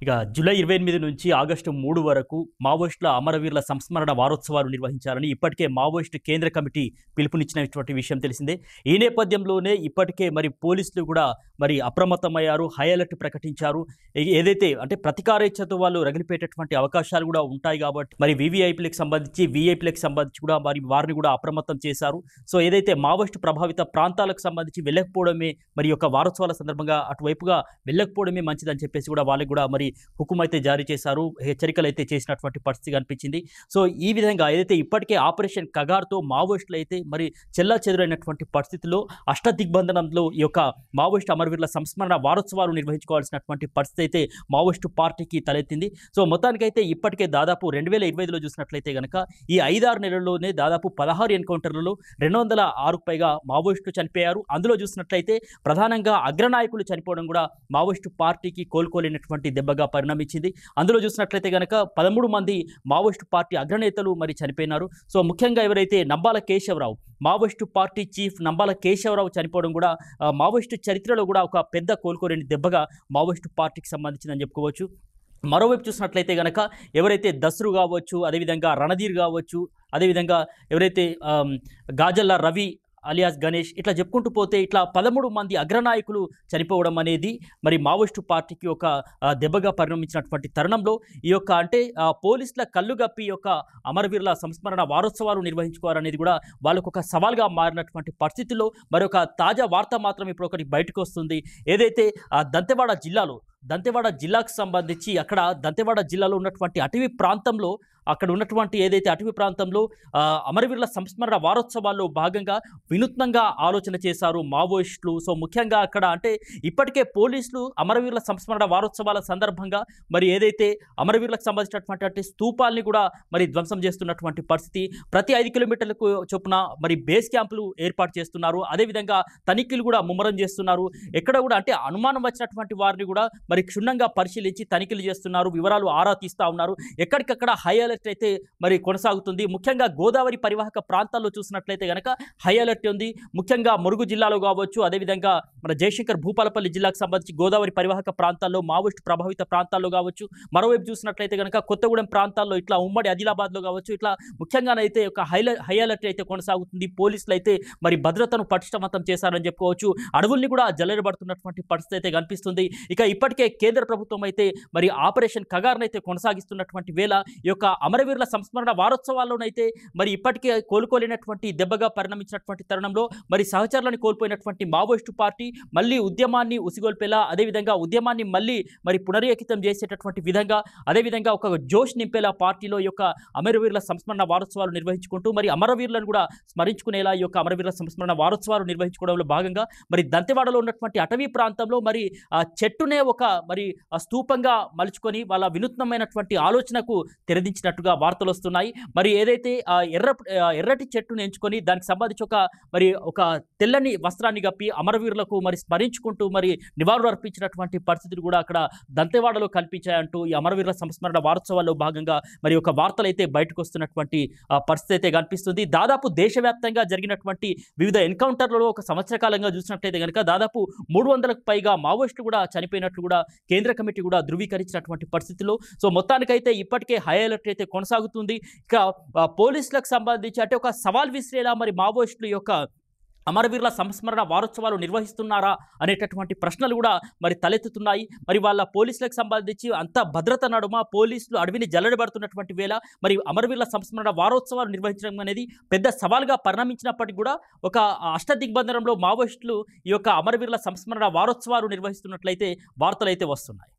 ఇక జూలై 28 నుంచి ఆగస్టు 3 వరకు మావోయిస్టుల అమరవీరుల సంస్మరణ వారోత్సవాలు నిర్వహించాలని ఇప్పటికే మావోయిస్టు కేంద్ర కమిటీ పిలుపునిచ్చినటువంటి విషయం తెలిసిందే. ఈ నేపథ్యంలోనే ఇప్పటికే మరి పోలీసులు కూడా మరి అప్రమత్తమయ్యారు, హై అలర్ట్ ప్రకటించారు. ఏదైతే అంటే ప్రతికారేచ్ఛతో వాళ్ళు రగిలిపోయేటటువంటి అవకాశాలు కూడా ఉంటాయి కాబట్టి మరి వీవీఐపీలకు సంబంధించి కూడా మరి వారిని కూడా అప్రమత్తం చేశారు. సో ఏదైతే మావోయిస్టు ప్రభావిత ప్రాంతాలకు సంబంధించి వెళ్ళకపోవడమే మరి యొక్క వారోత్సవాల సందర్భంగా అటువైపుగా వెళ్ళకపోవడమే మంచిదని చెప్పేసి కూడా వాళ్ళకి కూడా మరి హుకుం అయితే జారీ చేశారు, హెచ్చరికలు అయితే చేసినటువంటి పరిస్థితి కనిపించింది. సో ఈ విధంగా ఏదైతే ఇప్పటికే ఆపరేషన్ కగార్తో మావోయిస్టులు అయితే మరి చెల్లాచెదురైనటువంటి పరిస్థితిలో అష్టదిగ్బంధనంలో ఈ యొక్క మావోయిస్టు అమరవీరుల సంస్మరణ వారోత్సవాలు నిర్వహించుకోవాల్సినటువంటి పరిస్థితి అయితే మావోయిస్టు పార్టీకి తలెత్తింది. సో మొత్తానికైతే ఇప్పటికే దాదాపు 2025లో చూసినట్లయితే కనుక ఈ 5-6 నెలల్లోనే దాదాపు 16 ఎన్కౌంటర్లలో 206కు పైగా మావోయిస్టులు చనిపోయారు. అందులో చూసినట్లయితే ప్రధానంగా అగ్రనాయకులు చనిపోవడం కూడా మావోయిస్టు పార్టీకి కోలుకోలేనటువంటి దెబ్బగా పరిణమించింది. అందులో చూసినట్లయితే కనుక 13 మంది మావోయిస్టు పార్టీ అగ్రనేతలు మరి చనిపోయినారు. సో ముఖ్యంగా ఎవరైతే Nambala Keshava Rao, Maoist party chief Nambala Keshava Rao చనిపోవడం కూడా మావోయిస్టు చరిత్రలో కూడా ఒక పెద్ద కోలుకోలేని దెబ్బగా మావోయిస్టు పార్టీకి సంబంధించిందని చెప్పుకోవచ్చు. మరోవైపు చూసినట్లయితే కనుక ఎవరైతే దస్రు కావచ్చు, అదేవిధంగా రణధీర్ కావచ్చు, అదేవిధంగా ఎవరైతే గాజల్ల రవి అలియాస్ గణేష్, ఇట్లా చెప్పుకుంటూ పోతే ఇట్లా 13 మంది అగ్రనాయకులు చనిపోవడం అనేది మరి మావోయిస్టు పార్టీకి ఒక దెబ్బగా పరిణమించినటువంటి తరుణంలో ఈ యొక్క అంటే పోలీసుల కళ్ళుగప్పి యొక్క అమరవీరుల సంస్మరణ వారోత్సవాలు నిర్వహించుకోవాలనేది కూడా వాళ్ళకు ఒక సవాల్గా మారినటువంటి పరిస్థితుల్లో మరొక తాజా వార్త మాత్రం ఇప్పుడు ఒకటి బయటకు వస్తుంది. ఏదైతే దంతెవాడ జిల్లాకు సంబంధించి అక్కడ దంతెవాడ జిల్లాలో ఉన్నటువంటి అటవీ ప్రాంతంలో అక్కడ ఉన్నటువంటి ఏదైతే అటవీ ప్రాంతంలో అమరవీరుల సంస్మరణ వారోత్సవాల్లో భాగంగా వినూత్నంగా ఆలోచన చేశారు మావోయిస్టులు. సో ముఖ్యంగా అక్కడ అంటే ఇప్పటికే పోలీసులు అమరవీరుల సంస్మరణ వారోత్సవాల సందర్భంగా మరి ఏదైతే అమరవీరులకు సంబంధించినటువంటి స్తూపాల్ని కూడా మరి ధ్వంసం చేస్తున్నటువంటి పరిస్థితి, ప్రతి 5 కిలోమీటర్లకు చొప్పున మరి బేస్ క్యాంపులు ఏర్పాటు చేస్తున్నారు. అదేవిధంగా తనిఖీలు కూడా ముమ్మరం చేస్తున్నారు. ఎక్కడ కూడా అంటే అనుమానం వచ్చినటువంటి వారిని కూడా మరి క్షుణ్ణంగా పరిశీలించి తనిఖీలు చేస్తున్నారు, వివరాలు ఆరా తీస్తూ ఉన్నారు. ఎక్కడికక్కడ హై అలర్ట్ అయితే మరి కొనసాగుతుంది. ముఖ్యంగా గోదావరి పరివాహక ప్రాంతాల్లో చూసినట్లయితే కనుక హై అలర్ట్ ఉంది. ముఖ్యంగా మురుగు జిల్లాలో కావచ్చు, అదేవిధంగా మన జయశంకర్ భూపాలపల్లి జిల్లాకు సంబంధించి గోదావరి పరివాహక ప్రాంతాల్లో, మావోయిస్టు ప్రభావిత ప్రాంతాల్లో కావచ్చు, మరోవైపు చూసినట్లయితే కనుక కొత్తగూడెం ప్రాంతాల్లో, ఇట్లా ఉమ్మడి ఆదిలాబాద్లో కావచ్చు, ఇట్లా ముఖ్యంగానైతే ఒక హై అలర్ట్ అయితే కొనసాగుతుంది. పోలీసులు అయితే మరి భద్రతను పటిష్టవంతం చేశారని చెప్పుకోవచ్చు. అడవుల్ని కూడా జల్లెడబడుతున్నటువంటి పరిస్థితి అయితే కనిపిస్తుంది. ఇక ఇప్పటికే కేంద్ర ప్రభుత్వం అయితే మరి ఆపరేషన్ కగార్నైతే కొనసాగిస్తున్నటువంటి వేళ ఈ యొక్క అమరవీరుల సంస్మరణ వారోత్సవాల్లోనైతే మరి ఇప్పటికే కోలుకోలేనటువంటి దెబ్బగా పరిణమించినటువంటి తరుణంలో మరి సహచరులను కోల్పోయినటువంటి మావోయిస్టు పార్టీ మళ్ళీ ఉద్యమాన్ని ఉసిగొల్పేలా, అదేవిధంగా ఉద్యమాన్ని మళ్ళీ మరి పునరేకితం చేసేటటువంటి విధంగా, అదేవిధంగా ఒక జోష్ నింపేలా పార్టీలో ఈ యొక్క అమరవీరుల సంస్మరణ వారోత్సవాలు నిర్వహించుకుంటూ మరి అమరవీరులను కూడా స్మరించుకునేలా ఈ యొక్క అమరవీరుల సంస్మరణ వారోత్సవాలు నిర్వహించుకోవడంలో భాగంగా మరి దంతెవాడలో ఉన్నటువంటి అటవీ ప్రాంతంలో మరి ఆ చెట్టునే ఒక మరి స్తూపంగా మలుచుకొని వాళ్ళ వినూత్నమైనటువంటి ఆలోచనకు తెరదించినట్టుగా వార్తలు వస్తున్నాయి. మరి ఏదైతే ఎర్రటి చెట్టును ఎంచుకొని దానికి సంబంధించి ఒక తెల్లని వస్త్రాన్ని కప్పి అమరవీరులకు మరి స్మరించుకుంటూ మరి నివాళులు అర్పించినటువంటి పరిస్థితులు కూడా అక్కడ దంతెవాడలో కనిపించాయంటూ ఈ అమరవీరుల సంస్మరణ వారోత్సవాల్లో భాగంగా మరి ఒక వార్తలు అయితే బయటకు వస్తున్నటువంటి పరిస్థితి అయితే కనిపిస్తుంది. దాదాపు దేశవ్యాప్తంగా జరిగినటువంటి వివిధ ఎన్కౌంటర్లలో ఒక సంవత్సర కాలంగా చూసినట్లయితే కనుక దాదాపు 300కు పైగా మావోయిస్టులు కూడా చనిపోయినట్లు కూడా కేంద్ర కమిటీ కూడా ధృవీకరించినటువంటి పరిస్థితిలో సో మొత్తానికైతే ఇప్పటికే హై అలర్ట్ అయితే కొనసాగుతుంది. ఇక పోలీసులకు సంబంధించి అంటే ఒక సవాల్ విసిరేలా మరి మావోయిస్టులు యొక్క అమరవీరుల సంస్మరణ వారోత్సవాలు నిర్వహిస్తున్నారా అనేటటువంటి ప్రశ్నలు కూడా మరి తలెత్తుతున్నాయి. మరి వాళ్ళ పోలీసులకు సంబంధించి అంత భద్రత నడుమ పోలీసులు అడవిని జల్లెడబడుతున్నటువంటి వేళ మరి అమరవీరుల సంస్మరణ వారోత్సవాలు నిర్వహించడం అనేది పెద్ద సవాల్గా పరిణమించినప్పటికీ కూడా ఒక అష్టదిగ్బంధనంలో మావోయిస్టులు ఈ యొక్క అమరవీరుల సంస్మరణ వారోత్సవాలు నిర్వహిస్తున్నట్లయితే వార్తలు అయితే వస్తున్నాయి.